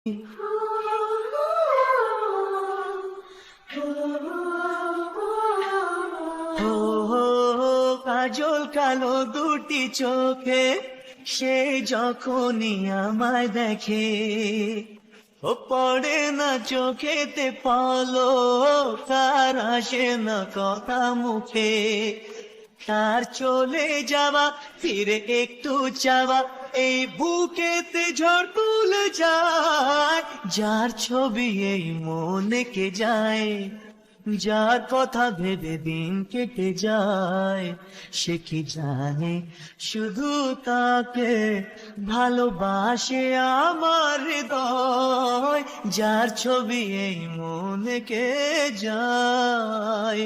ও কাজল কালো দুটি চোখে সে যখনই আমায় দেখে, ও পড়ে না চোখেতে পলো, তার আসে না কথা মুখে। তার চলে যাওয়া ফিরে একটু চাওয়া, এই বুকেতে ঝড় তুলে যায়। যার ছবি এই মনে কে যায়, যার কথা ভেবে দিন কেটে যায়, সে কি জানে শুধু তাকে ভালোবাসে আমার হৃদয়। যার ছবি এই মনে কে যায়।